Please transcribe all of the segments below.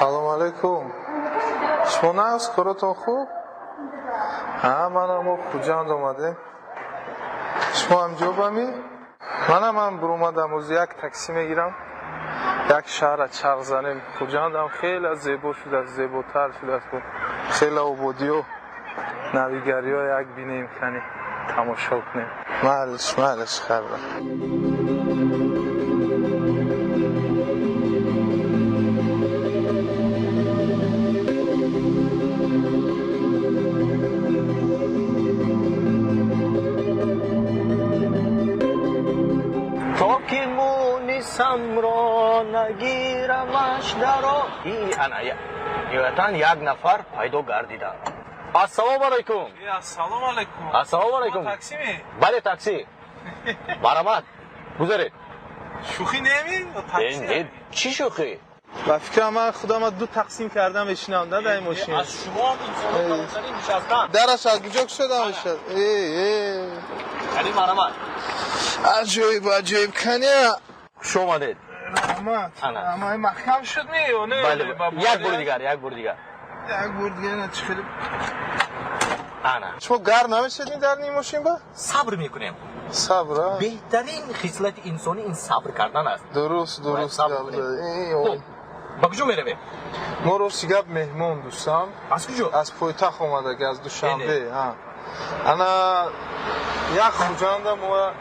سلام علیکم. شما نه از کارتون خوب؟ منم خوجند اومده. شما هم جوبمی؟ من برومدم از یک تاکسی میگیرم. یک شهر چرخ زنیم. خوجندم خیلی زیبا شده، زیباتر شده. خیلی آبادی و نویگری ها یک بینیم کنی تماشا کنیم. معلش خرده. سمرا نگیرمش درا یک نفر پیدا گردیده. السلام علیکم. السلام علیکم. السلام علیکم. تاکسی می؟ بله تاکسی. برآمد. گذارید. شوخی نمی؟ تاکسی. چی شوخی؟ با فکر من خودم دو تقسیم کردم بشینم در این ماشین. از شما انسان فرانسوی نشستم. درش از کجا شدم شد؟ علی برآمد. عجیب کنیا. خوش آمدید. رحمت. اما محکم شد می؟ نه. بله. یک بار دیگر. یک بار دیگر نه چه خیلی. شما گرم نمیشدین در این ماشین با؟ صبر میکنیم. صبر. بهترین خصلت انسانی این صبر کردن است. درست. با کجا میرویم؟ ما رو سیگاب مهمون دوستم. از کجا؟ از پایتخت اومده از دوشنبه. انا یک خوجنده ما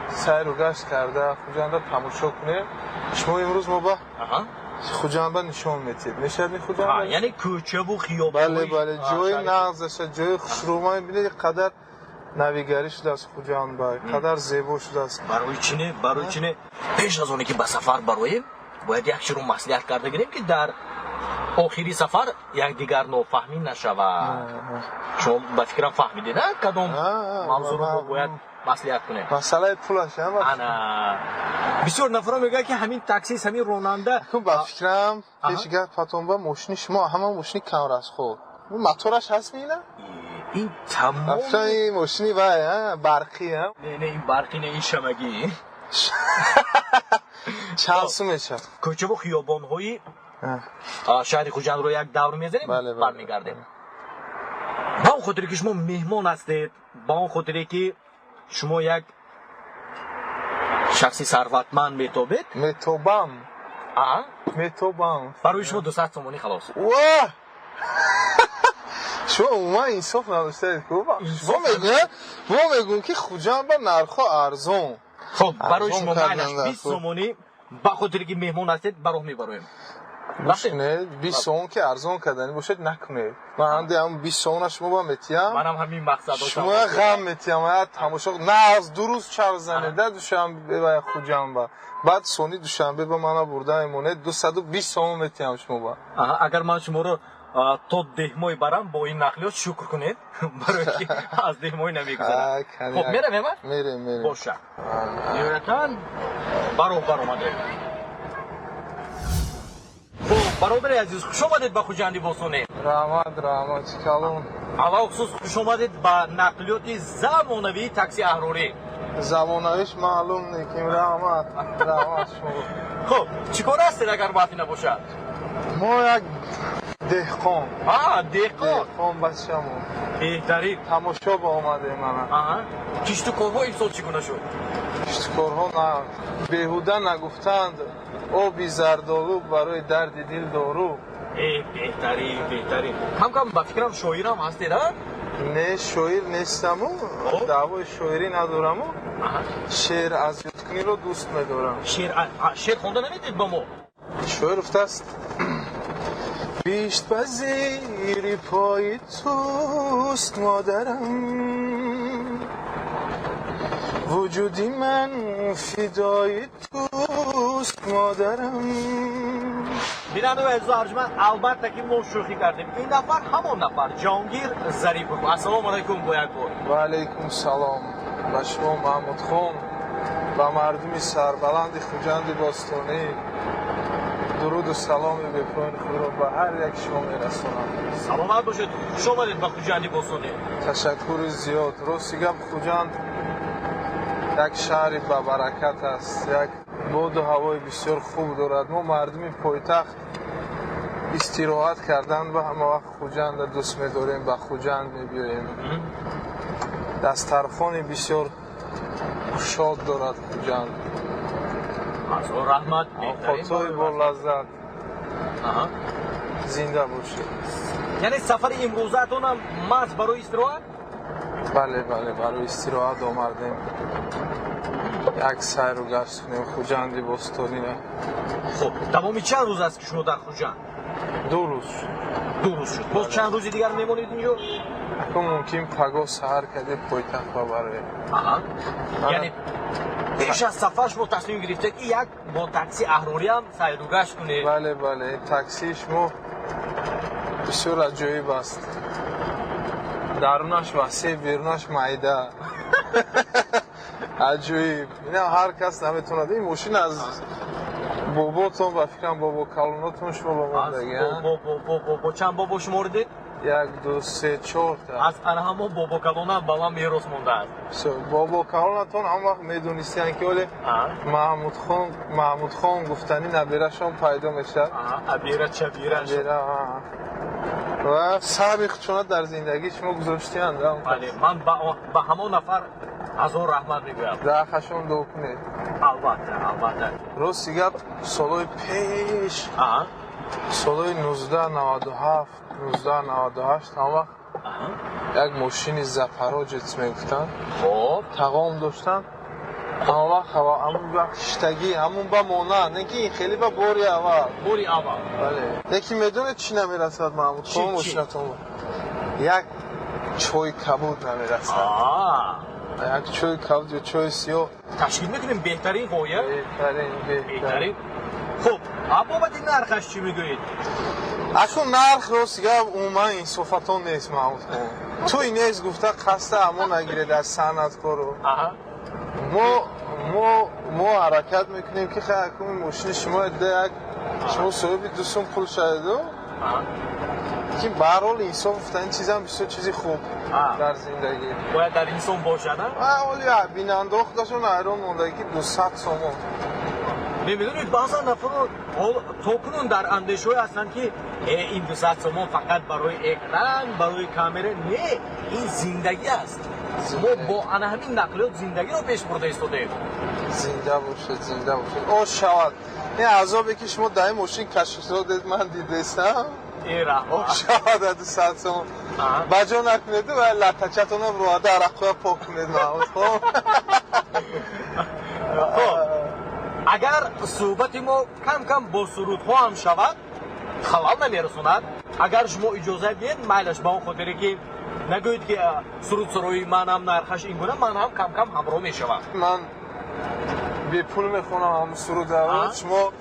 سیر و گشت کرده. خوجنده تماشا کنیم. شما امروز ما با خوجنده نشان میتید. نشد خوجنده؟ یعنی کوچه و خیابان. بله جای نغزش، جای خوشروما میبینید قدر نویگری شده است خوجنده، قدر زیبا شده است. برای چینه پیش از اونی که به سفر برویم باید یک شروع مصلحت کرده گیریم که در آخری سفر یک دیگر نافهمی نشود. شما به فکرم فهمیدید نه کدام موضوع رو باید مصلحت کنیم؟ مسئله پولش هم بسیار نفرا میگه که همین تاکسی همین راننده به فکرم پیشگاه پاتونبا ماشین شما همه ماشین کمر است. خب اون موتورش هست میینه؟ این تمام این ماشینی برقی هم؟ نه این برقی نه، این شمگی. چند سو میشه؟ کوچه و خیابان های شهر خوجند رو یک دور میزنیم برمیگردیم. با اون خاطری که شما مهمان هستید، با اون خاطری که شما یک شخصی ثروتمند میتابید. میتوبم برای شما 200 تومانی خلاص. واه شما اوما انصاف نداشتید که با میگون که خوجند با نرخا ارزون. خب برای شما معنیش 20 تومانی با خاطری که مهمان هستید براه میبرویم. نه 20 تومن که ارزون کردنی باشد نکنید. من هم 20 تومن شما با میتیم. منم همین مقصد داشتم. شما غم میتیم تماشا نه از دو روز چهار زنه در دوشنبه با خوجند بعد سونی دوشنبه با من برده ایمونه 220 تومن میتیم شما با. اگر من شما رو تا دهمای برم با این نقلیات شکر کنید برای که از دهمای نمیگذارم. خب میرم میریم باشه نیویتان برابر اومده. خب برادر عزیز خوش آمدید به خوجندی بوسونی. رحمت چیکالون. علاوه خصوص خوش آمدید به نقلیات زمانوی تاکسی اهروری. زمانویش معلوم نیکیم. رحمت شما. خب چیکار هستید اگر معافی نباشد؟ ما یک دهقان. دهقان بچه‌مون. بهترین تماشا با اومده من. کشت و کارها این سال چگونه شد؟ کشت و کارها نه بیهوده نگفتند. آبی زردآلو برای درد دل دارو. بهترین کم به فکرم شاعرم هستید نه شاعر نیستم دعوای شاعری ندارم شعر از یادکنی رو دوست میدارم. شعر خونده نمیدید با ما؟ شاعر افته است بیشت به زیر پای توست مادرم وجودی من فدای توست مادرم. بیننده و عزیز و ارجمند البته که ما شوخی کردیم. این نفر همان نفر جهانگیر ظریف‌پور. السلام علیکم با یک بار. و علیکم سلام به شما محمود خان و مردم سربلند خوجند باستانی درود و سلام بپرین خود را به هر یک شما میرسونم. سلامت باشید. خوش آمدید به خوجندی باستانی. تشکر زیاد. راستی خوجند یک شهری با برکت است. یک باد و هوای بسیار خوب دارد. ما مردم پایتخت استراحت کردن و همه وقت خوجند دوست می‌داریم با خوجند می‌بیاییم. دسترخوانی بسیار شاد دارد خوجند. از او رحمت بهترین خاطر با لذت آها. زنده باشید. یعنی سفر امروزتون هم محض برای استراحت؟ بله برای استراحت آمدیم. یک سیر و گشت کنیم خوجندی بستانی. خب تمامی چند روز است که شما در خوجند؟ 2 روز شد. 2 روز شد. باز چند روزی دیگر میمونید اینجا؟ اکنون ممکن پگاه سهر کردیم پایتخت ببریم. آها. یعنی پیش از سفر شما تصمیم گرفته که یک با تاکسی اهراری هم سیر و گشت کنید؟ بله تاکسیش مو بسیار عجایب است. درونش وسیع بیرونش معده. عجایب. اینا هر کس نمیتونه. این ماشین از باباتون و فکرم بابا کلوناتون شما بماندگی. با چند بابا شمردید؟ 1 2 3 4 تا. از آن همون بابا کلونا با من میراث مونده است. بابا کلوناتون هم وقت میدونستین که ولی محمود خان گفتنی نبیرشون پیدا میشه. ابیره چبیره شد. و سابق چون در زندگی شما گذاشتین. بله من با همون نفر از اون رحمت میگویم. درخشون دو کنید. البته. روز دیگه سالای پیش سالای 1997 1998 هم وقت یک ماشین زپراج میگفتن. خب تقام داشتن. همون وقت شتگی همون با مانند نه که این خیلی با بوری اول. بله. یکی میدونه چی نمیرسد محمود خان ماشینتون یک چای کبود نمیرسد. یک چای کبود یا چای سیاه تشکیل میکنیم بهترین قویه؟ بهترین. خب بابت این نرخش چی میگویید؟ اکنون نرخ راست دیگه اومن این صفتان نیست محمود خان. تو این نیست گفته قصد همون نگیره در صنعت کارو. ما حرکت میکنیم که خیلی اکنون ماشین شما یک شما صاحبی دوستون پول شده که برحال انصاف افتن این چیز هم بسیار چیزی خوب در زندگی باید در انسان باشه نه؟ ولی بیننده خودشون ایران مونده که 200 سومون می‌بینید بعضا نفران تا کنون در اندیشه هستند که این 200 سومون فقط برای اکران برای کامera نه این زندگی است. ما با همین نقلیات زندگی رو پیش برده ایستادیم. زنده باشید او شود این عذابی که شما در این ماشین کشف دادید من دیدستم او شود 200 سومون بجا نکنید و لطچتون رو آده عرقه پاک کنید محمود. اگر صحبت ما کم با سرودها هم شود خلال نمیرسوند. اگر شما اجازه دید میلش با اون خاطری که نگوید که سرود سروی من هم نرخش این گونه من هم کم همراه میشوم. من به پول میخونم هم سرود دارد شما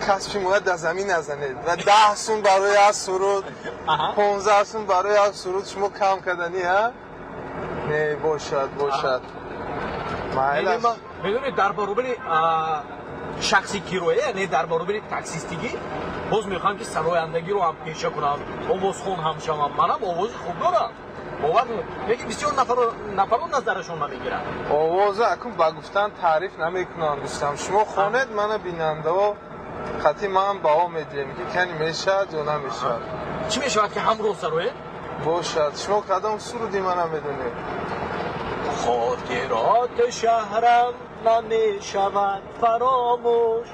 کسبی مورد در زمین نزنید و 10 سون برای از سرود 15 سون برای از سرود شما کم کردنی ها؟ نه باشد میدونید در برابر شخصی کیرویه یعنی در برابر تاکسیستگی باز میخوام که سرایندگی رو هم پیشه کنم آوازخون هم شوم منم آواز خوب دارم باور میگه بسیار نفران نظرشون نمیگیرن آواز اکنون با گفتن تعریف نمیکنم دوستم شما خواند من بیننده و خطی من با هم میدیم که کنی میشد یا نمیشد چی میشود که همراه سرویه؟ باشد شما قدم سرودی من میدونید خاطرات شهرم نمیشود فراموش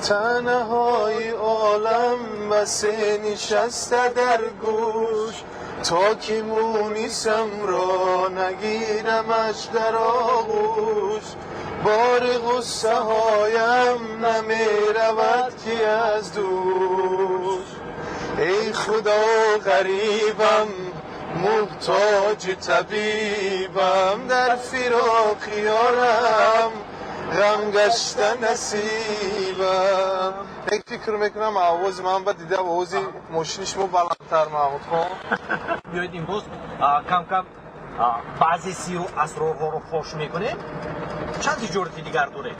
تنهای عالم بسه نشسته در گوش تا که مونیسم را نگیرمش در آغوش بار غصه هایم نمی رود که از دوش ای خدا غریبم محتاج طبیبم در فراق یارم غم گشته نصیبم یک فکر میکنم آواز من با دیده آوازی ماشینش مو بلندتر محمود خان بیایید این روز کم بعضی سیر و اسرارها رو فاش میکنیم چند تجارتی دیگر داره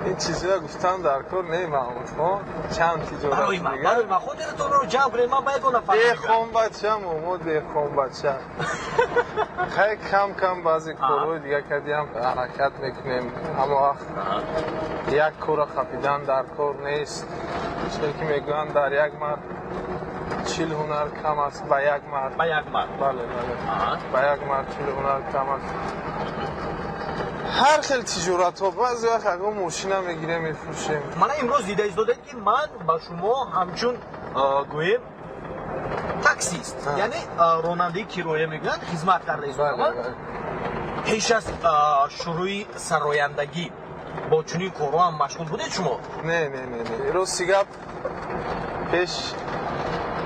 این چیزی ها گفتن در کار نه محمود خان چند تجارت برای من خودتون رو جمع کنید من باید اون نفر دیخون بچه ما دیخون بچه خیلی کم بعضی کارهای دیگه کردیم حرکت میکنیم اما وقت یک کار خفیدن در کار نیست چه که میگن در یک مرد 40 هنر کم است به یک مرد. با یک مرد. بله بله. آها. به یک مرد 40 هنر کم است. هر خیلی تجارت ها بعضی وقت اگه ماشین هم میگیره میفروشیم. من امروز دیده ایستاده که من با شما همچون گویم تاکسیست، یعنی راننده کرایه میگن خدمت کرده ایستاده. بله بله. پیش از شروع سرایندگی با چنین کارها هم مشغول بودید شما؟ نه نه نه نه. روز سیگاب پیش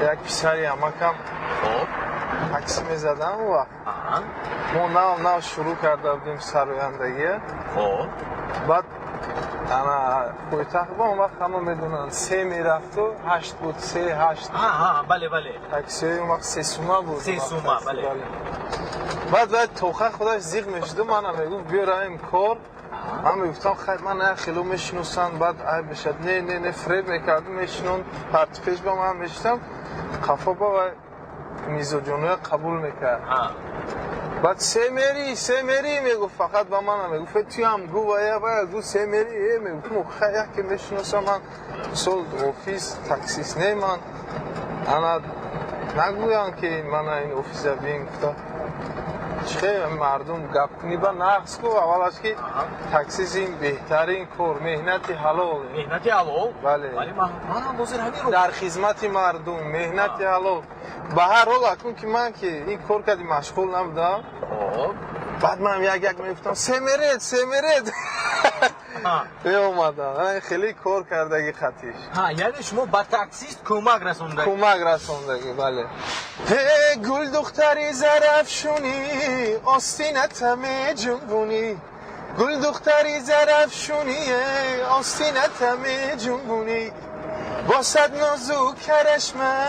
یک پسری امکم خب. تاکسی میزدم و آها. ما نو شروع کرده بودیم سرایندگی. خب. بعد انا پایتخت با اون وقت همه میدونن 3 میرفت و 8 بود 3 8. آها بله بله. تاکسی اون وقت 3 سومه بود. 3 سومه بله. بعد توخه خودش زیغ میشد من میگفت بیا این کار. من میگفتم خیلی من نه خیلی میشناسن بعد ای بشد نه فریب میکردم میشنون پرت پیش با من میشتم خفا با میزوجونو قبول میکرد. بعد سه میری میگفت فقط با من میگفت تو هم گو باید گو سه میری میگفت خیلی که میشناسم من سول اوفیس تاکسیس نه من انا نگویم که من این اوفیس بین گفتا چه مردم گپ کنی با نقص کو اولش که تاکسی این بهترین کار مهنت حلال. مهنت حلال؟ بله. ولی من هم بازی همین رو در خدمت مردم مهنت حلال. به هر حال اکنون که من که این کار کردی مشغول نبودم. بعد من یک میفتم سه میرید اومدم خیلی کار کردگی خطیش. یعنی شما با تاکسیست کمک رسوندگی بله. گل دختری زرفشونی آستینت همه جنبونی گل دختری زرفشونی آستینت همه جنبونی با صد نازو کرشمه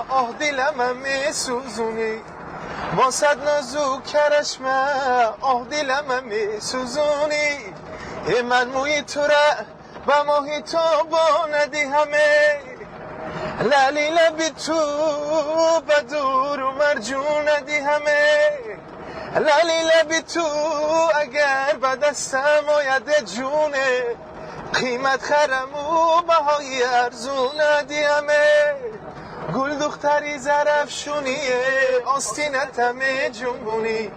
آه دلم همه سوزونی با صد نازو کرشمه آه دلم همه سوزونی من موی تو را و ماهی تو با ندی همه لالی لبی تو بدور و مرجون ندی همه لالی لبی تو اگر به دستم آید جونه قیمت خرم و بهای ارزون ندی همه گل دختری زرفشونیه آستینت همه جنبونی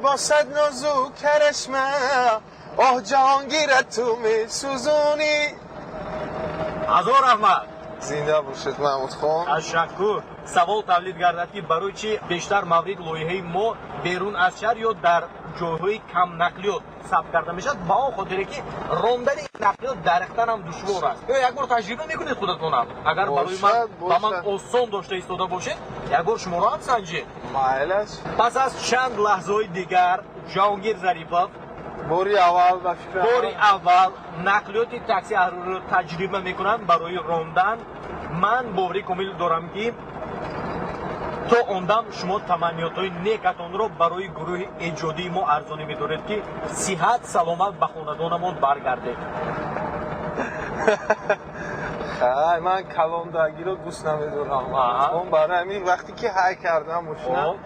با صد نازو کرشمه آه جهانگیرت تو می سوزونی. هزار رحمت. زنده باشید محمود خان. تشکر. سوال تولید گردد که برای چی بیشتر مورد لایحه ما بیرون از شهر یا در جاهای کم نقلیات ثبت کرده میشد با اون خاطره که راندن نقلیات درختن هم دشوار است. یک بار تجربه میکنید خودتون هم اگر برای من آسان داشته ایستاده باشید یک بار شما را هم سنجید. مایلش پس از چند لحظه دیگر جهانگیر ظریفов باری اول نقلیات تاکسی رو تجربه میکنن برای راندن. من باوری کامل دارم که تا آندم شما تمنیات‌های نیکتان را برای گروه ایجادی ما ارزانی می‌دارید که صحت سلامت به خاندانمان برگردید. من کلاندگی رو دوست نمی‌دارم. اون برای همین وقتی که های کردم ماشین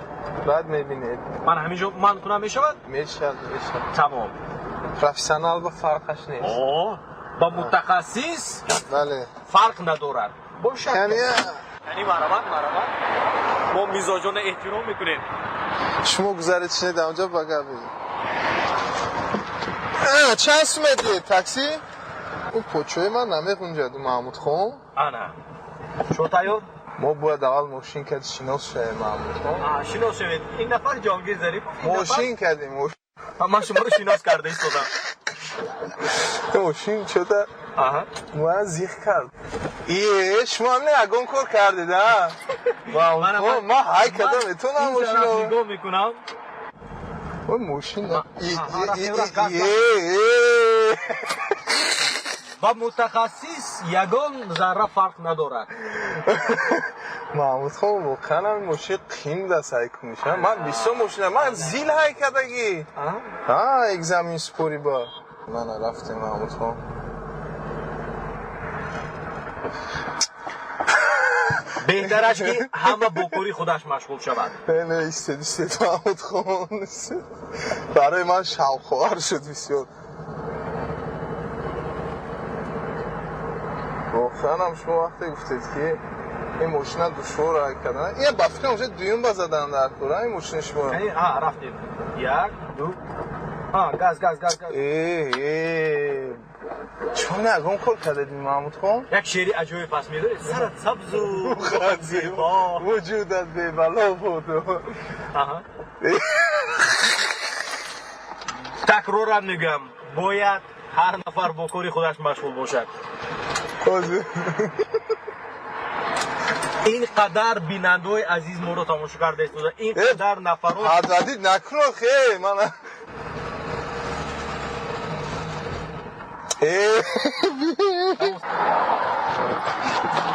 بعد می‌بینید. من همینجا من کنم میشود؟ میشود. تمام. پروفسیونال با فرقش نیست. با متخصص بله. فرق ندارد. باشه. یعنی مرحبا ما میزاجانه احترام میکنیم. شما گزارش نده اونجا بگه بگید. چند سومتیه تاکسی؟ اون پوچوی من نمیخونجد محمود خان. نه شما تایور؟ ما باید اول ماشین کردی شناس شده محمود خان. شناس شوید. این نفر جهانگیر ظریف ماشین کردیم من شما رو شناس کرده ایستادم. ماشین شده من زیخ کرد. شما هم نه اگون کار کردید ما های کردم اتون هم ماشین رو نگاه میکنم اون ماشین با متخصص یگان ذره فرق ندارد. محمود خان واقعا هم ماشین قیم دست های کنیشم من 20 ماشین من زیل های کردگی یک زمین سپوری با من رفتیم محمود خان. بهترش که همه با کاری خودش مشغول شود. نه استد محمود خان برای من شوخوار شد بسیار واقعا هم شما وقتی گفتید که این ماشین دشوار راه کردن این با فکر اونجا دویم بزدن در کره این ماشین شما یعنی رفتید 1 2 گاز چون نگم کل کردید محمود خان یک شعری عجایب پس میده سرت سبز و خودت زیبا وجودت به بلا بود تکرارم میگم باید هر نفر با کاری خودش مشغول باشد این قدر بینندوی عزیز ما رو تماشا کرده است این قدر نفرات حضرتی نکنو خیلی من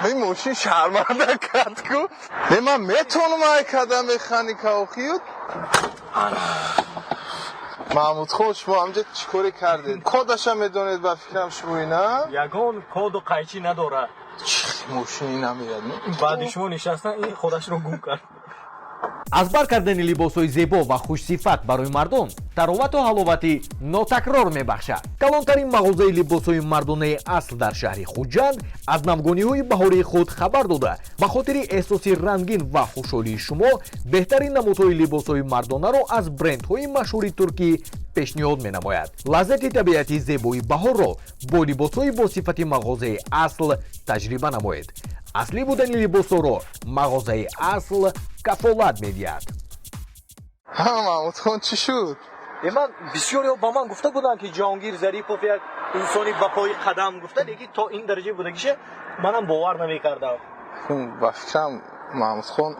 این ماشین شرمنده کرد کو نه من میتونم ای کدم بخنی که اوخیود محمود خوش شما همجا چیکاری کردید کدش هم میدونید با فکرم شما نه یگان کد و قیچی نداره ماشینی نمیاد بعد شما نشستن این خودش رو گم کرد аз бар кардани либосҳои зебо ва хушсифат барои мардон таровату ҳаловати нотакрор мебахшад. калонтарин мағозаи либосҳои мардонаи асл дар шаҳри хуҷанд аз навгониҳои баҳории худ хабар дода ба хотири эҳсоси рангин ва хушҳолии шумо беҳтарин намудҳои либосҳои мардонаро аз брендҳои машҳури туркӣ пешниҳод менамояд. лаззати табиати зебои баҳорро бо либосҳои босифати мағозаи асл таҷриба намоед. аслӣ будани либосҳоро мағозаи асл кафолат медиҳад. محمود خان چی شد؟ من بسیاری با من گفته بودن که جهانگیر ظریفов یک انسانی با پای قدم گفته دیگه تا این درجه بودگیشه منم باور نمی‌کردم با فکرم محمود خان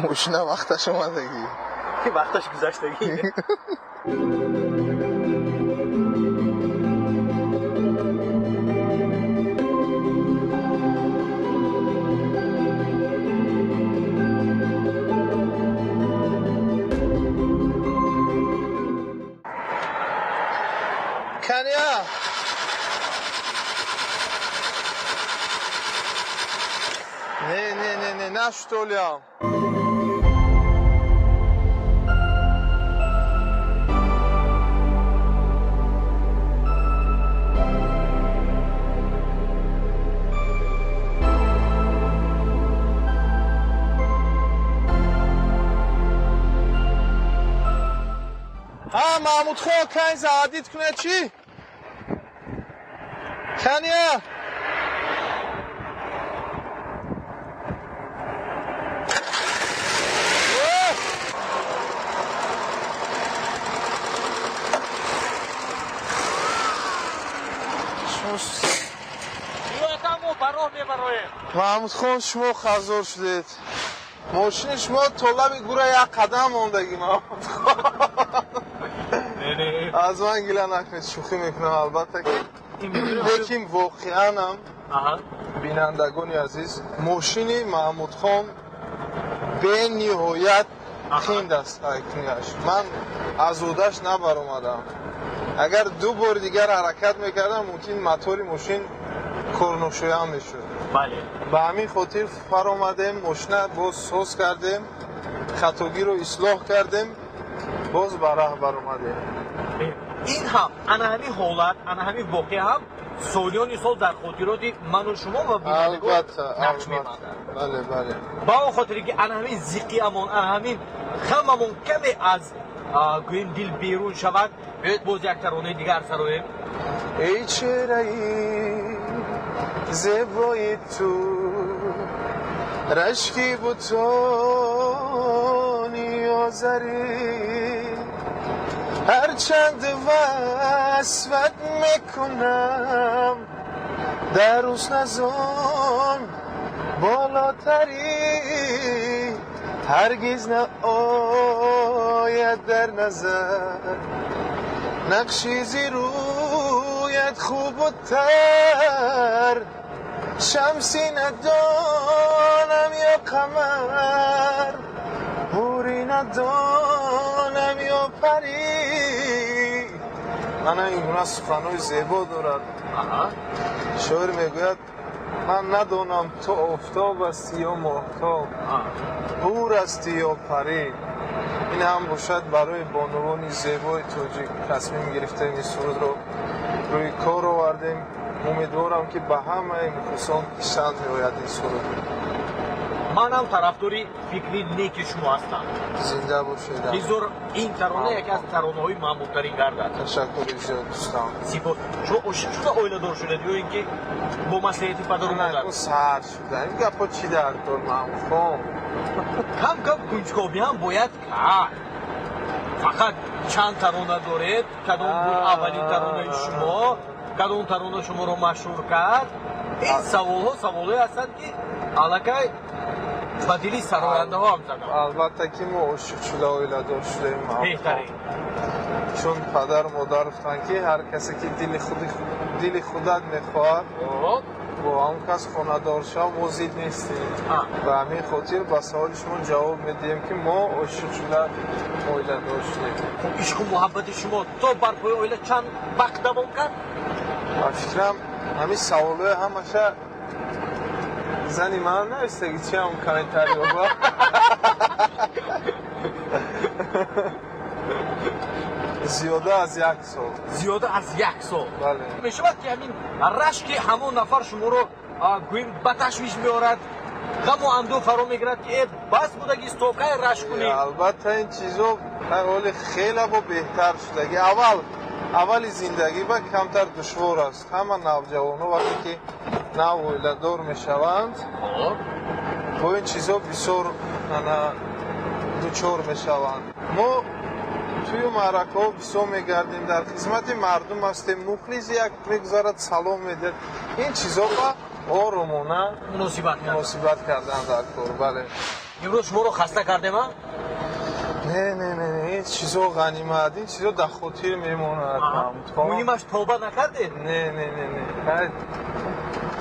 ماشین وقتش اومدگی که وقتش گذشتگی کنیا نه نشتولیم محمود خان کنی زهدید کنه چی؟ کنیا محمود خان شما خزار شدید ماشین شما طلب گوره یک قدم موندگی محمود خان از من گله نکنید شوخی میکنم البته لیکن واقعا هم بینندگانی عزیز ماشین محمود خان به نهایت خیند است اکنیش من از اودش نبر اومدم اگر دو بار دیگر حرکت میکردم ممکن موتور ماشین کرنوشویان میشد بله به همین خاطر فر آمدیم ماشین باز سوز کردیم خطاگی رو اصلاح کردیم باز به راه بر اومدیم این هم انا همین حالت انا همین واقع هم سالیان سال در خاطرات من و شما و بینندگان نقش می‌بندد. بله با اون خاطری که انا همین زیقیمون انا همین غممون کمی از گویم دل بیرون شود باید باز یک ترانه دیگر سرایم ای چهره‌ای زیبای تو رشکی بوتانی آذری هرچند وصفت میکنم در روز نزان بالاتری هرگز نآید در نظر نقشی زی رویت خوب و تر شمسی ندانم یا قمر بوری ندانم یا پری من این گونه سخنوی زیبا دارد شاعر میگوید من ندانم تو آفتاب هستی یا ماهتاب بور هستی یا پری این هم باشد برای بانوانی زیبای توجیک تصمیم گرفته این سرود رو روی کار آورده کردیم. امیدوارم که به همه مخلصان پیشنهاد میآید این سرود. منم طرفداری فکری نیک شما هستم. زنده باشید. بزرگ این ترانه یکی از ترانه‌های محبوب‌ترین گردد. تشکر زیاد دوستان. سپاس. شما اویلادار شدید یا اینکه با مصلحت پدر و مادر نه سر شده. این گپا چی در دور محمود خان؟ کم کم کنجکاوی هم باید کرد. فقط چند ترانه دارید، کدام بود اولین ترانه شما، کدام ترانه شما رو مشهور کرد. این سوال‌ها هستند که الکی به دل سراینده ها هم زدن. البته که ما عاشق شده اویلادار شدیم محمود خان. بهترین. چون پدر و مادر گفتن که هر کسی که دل خودت میخواد با هم کس خانه دار شد موزید نیستیم. و همین خاطر به سوال شما جواب میدیم که ما عاشق شده اویلادار شدیم. عشق و محبت شما تا بر پای اویله چند وقت دوام کرد؟ و فکرم همین سوالای همشه زنی من نوشته که چی هم کامنتاری بابا. زیاده از 1 سال. زیاده از 1 سال. بله. میشود که همین رشک همون نفر شما رو گویم به تشویش میارد، غم و اندوه فرا میگیرد که بس بوده که استوکای رشک کنی. البته این چیزا حال خیلی با بهتر شده. اول زندگی با کمتر دشوار است. همه نوجوانان وقتی که نویلادار میشوند با این چیزا بسیار دچار میشوند. ما توی معرکه ها بسیار میگردیم، در خدمت مردم هستیم، مخلص یک میگذارد سلام میده. این چیزا با آرامانه مناسبت کردن در کار. بله. امروز شما رو خسته کردیم ها؟ نه این چیزا غنیمت، این چیزا در خاطر میماند. مهمش توبه نکردید؟ نه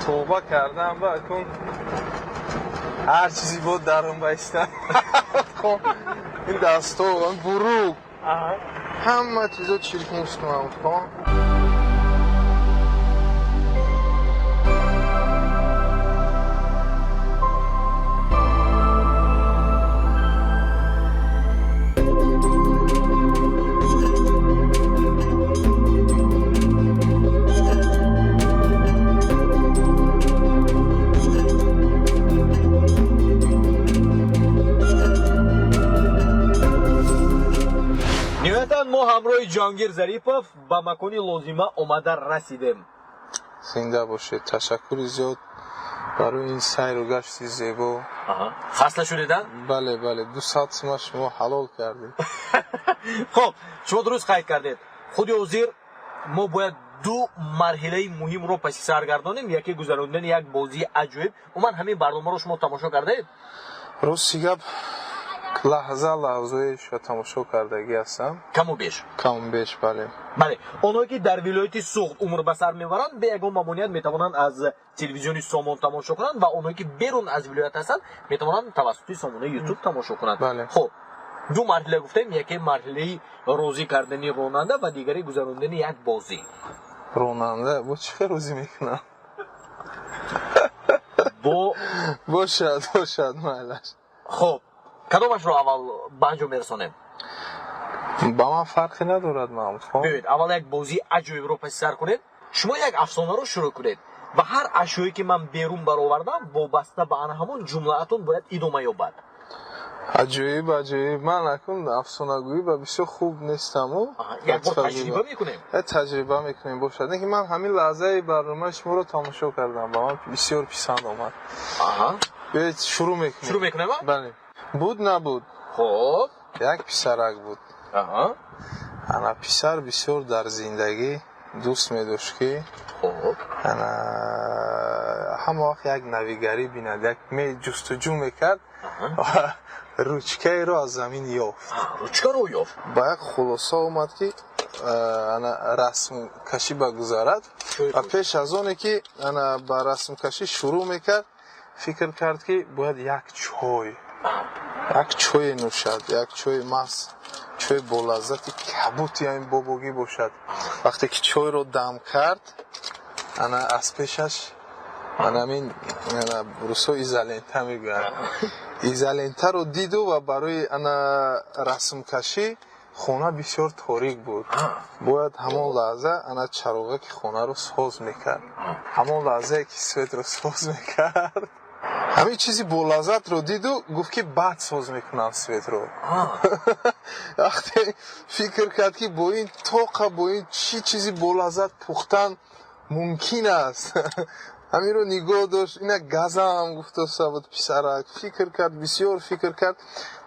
توبه کردم با کن هر چیزی بود درون بایستن. این دستا این بروک همه چیزا چیرکن است محمود خان. ما همراه جهانگیر ظریفов با مکانی لازمه آمده رسیدیم. زنده باشید. تشکر زیاد برای این سیر و گشت زیبا. خسته شدیدن؟ بله 2 ساعت شما حلال کردید. خب شما درست قید کردید. خود حضور ما باید 2 مرحله مهم رو پس سرگردانیم. یکی گذراندن یک بازی عجیب. من همین برنامه رو شما تماشا کردید؟ راستی گپ لحظه شو تماشا کردگی هستم. کم و بیش. بله. آنهایی که در ولایت سوخت عمر به سر میبرند به یگان ممانعت میتوانند از تلویزیون سامان تماشا کنند و آنهایی که بیرون از ولایت هستند میتوانند توسط سامانه یوتیوب تماشا کنند. بله. خب 2 مرحله گفتیم، یکی مرحله روزی کردنی راننده و دیگری گذراندن یک بازی. راننده با چه روزی میکنم؟ باشد مالش. خب کدامش رو اول به انجام میرسانیم؟ با من فرقی ندارد محمود خان. ببینید اول یک بازی عجیب رو پس سر کنید. شما یک افسانه رو شروع کنید و هر اشیایی که من بیرون برآوردم وابسته به آن همون جمله‌اتون باید ادامه یابد. عجیب من اکنون افسانه گویی و بسیار خوب نیستم. یک بار تجربه میکنیم. تجربه میکنیم باشد. نه که من همین لحظه برنامه شما رو تماشا کردم و من بسیار پسند آمد. بیایید شروع میکنیم. بله. بود نبود. خب یک پسرک بود. انا پسر بسیار در زندگی دوست می‌داشت که انا همه وقت یک نویگری بیند، یک می جستجو میکرد روچکه رو از زمین یافت. با یک خلاصه اومد که انا رسم کشی بگذارد و پیش از اون که انا با رسم کشی شروع میکرد فکر کرد که باید یک چای نوشد، یک چای مست، چای با لذت کبوت یا این بابوگی باشد. وقتی که چای رو دم کرد انا از پیشش این روسو ایزالنته میگوید، ایزالنته رو دید و برای انا رسم کشی хона бисёр торик буд. Бояд ҳамон лаҳза ана чароға ки хонаро соз мекард. ҳамон лаҳзае ки светро соз мекард. ҳамин чизи болаззатро диду гуфт ки баъд соз мекунам светро. вақте фикр кард ки бо ин тоқа бо ин чӣ чизи болаззат пухтан мумкин аст. ҳаминро нигоҳ дошт ина газам гуфтоса буд писарак. фикр кард бисёр фикр кард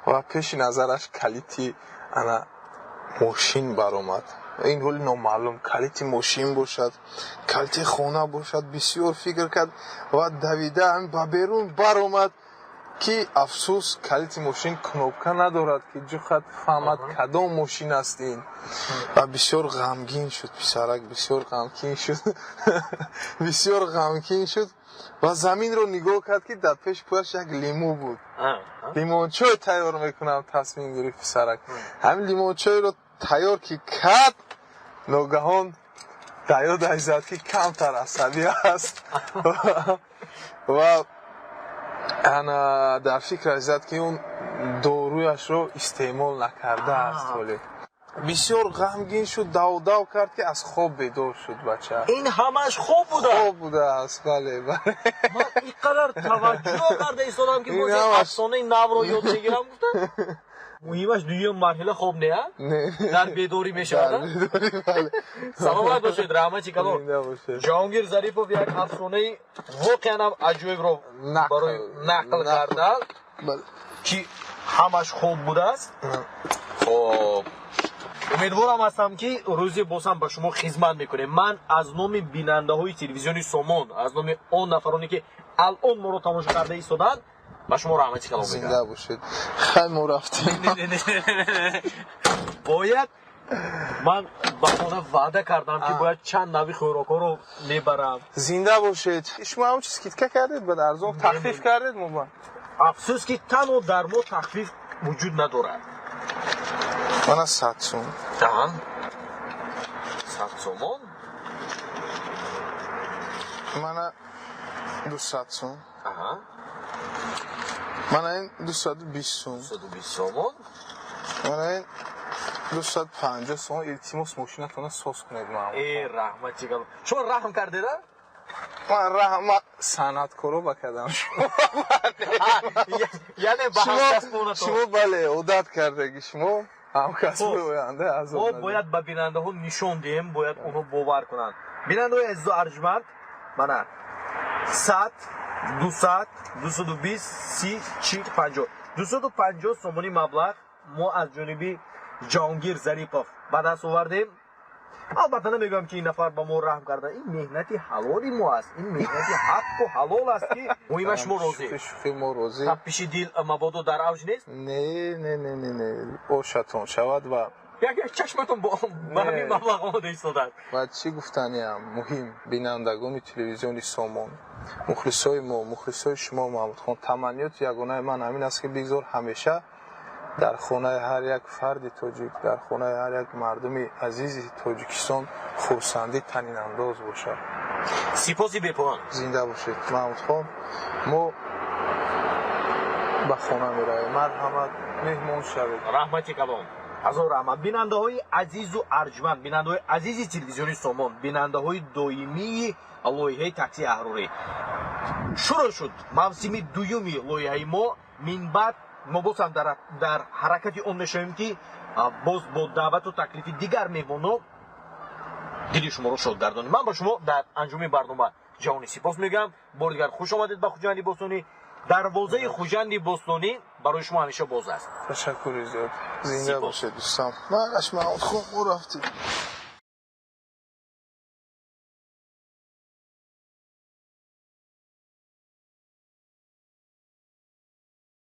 ва пеши назараш калити ана мошин баромад. ин ҳоли номаълум калити мошин бошад, калити хона бошад. бисёр фикр кард ва давида ҳамин ба берун баромад ки афсӯс калити мошин кнопка надорад ки ҷухат фаҳмад кадом мошин аст ин. ва бисёр ғамгин шуд писарак, бисёр ғамгин шуд. бисёр ғамгин шуд ва заминро нигоҳ кард ки дар пеши пӯяш як лимӯ буд. лимончой тайёр мекунам тасмим гирифт писарак. ҳамин лимончойро тайёр ки кард ногаҳон даёдаш зад ки камтар асабӣ аст. ва ана дар фикраш зад ки он доруяшро истеъмол накардааст. ҳоле бисёр ғамгин шуд, давдав кард ки аз хоб бедор шуд бача. ин ҳамаш хоб буда. хоб будааст. бале бале. ман ин қадар таваҷҷӯҳ карда истодам ки боз афсонаи навро ёд мегирам гуфтам. муҳимаш дуюм марҳила хоб неа? Не. дар бедорӣ мешавад. саломат бошед раҳмати калон. ҷаҳонгир зарипов як афсонаи воқеан ҳам аҷоибро барои нақл карда ки ҳамаш хоб будааст. хоб умедворам ҳастам ки рӯзе боз ҳам ба шумо хизмат мекунем. ман аз номи бинандаҳои телевизиони Сомон, аз номи он нафароне ки алон моро тамошо карда истоданд, ба шумо раҳмати калом мегӯям. зинда бошед. хай мо рафтем. бояд ман ба хона ваъда кардам ки бояд чанд нави хӯрокҳоро мебарам. зинда бошед. шумо ҳамон чиз скидка кардед ба арзон тахфиф кардед моба. афсӯс ки танҳо дар мо тахфиф вуҷуд надорад. мана 100 сум. дан 100 сомон. мана 200 сум. аҳа мана ин 220 сум. 120 сомон. мана ин 250 сум. илтимос мошинатона соз кунед маъмул. раҳмати калон. шумо раҳм кардеда? ман раҳма санъаткоро ба кадам. яъне ба ҳамкасбонатон. шумо бале одат кардаги шумо ҳамкасби оянда азоб мо надед. бояд ба бинандаҳо нишон диҳем, бояд онҳо бовар кунанд. бинандаҳои азизу арҷманд, мана 100 200 220 30 40 50 250 сомони маблағ мо аз ҷониби ҷаҳонгир зарипов ба даст овардем. албатта намегӯям ки ин нафар ба мо раҳм карда. ин меҳнати ҳалоли мо аст, ин меҳнати ҳаққу ҳалол аст ки муҳимаш мо розӣ. шухи мо розӣ. таппиши дил мабодо дар авҷ нест. не ошатон шавад ва як чашматон ба ҳамин маблағ омода истоданд. ва чӣ гуфтаниам муҳим бинандагони телевизиони Сомон, мухлисои мо, мухлисои шумо Маҳмудхон, таманниёти ягонаи ман ҳамин аст ки бигзор ҳамеша дар хонаи ҳар як фарди тоҷик, дар хонаи ҳар як мардуми азизи Тоҷикистон хурсандӣ танинандоз бошад. сипоси бепоён. зинда бошед Маҳмудхон. мо ба хона меравем. марҳамат, меҳмон шавед. раҳмати калон. ҳазор раҳмат. бинандаҳои азизу арҷманд, бинандаҳои азизи телевизиони Сомон, бинандаҳои доимии лоиҳаи таксии аҳрорӣ. шурӯъ шуд мавсими дуюми лоиҳаи мо. минбаъд мо боз ҳам дар ҳаракати он мешавем ки боз бо даъвату таклифи дигар меҳмонҳо дили шуморо шод гардонем. ман ба шумо дар анҷоми барнома ҷавонӣ сипос мегӯям. бори дигар хуш омадед ба Хуҷанди Бостонӣ. дарвозаи Хуҷанди Бостонӣ барои шумо ҳамеша боз аст. ташаккури зиёд. зинда бошед дӯстам. мараш Маҳмудхон мо рафтем.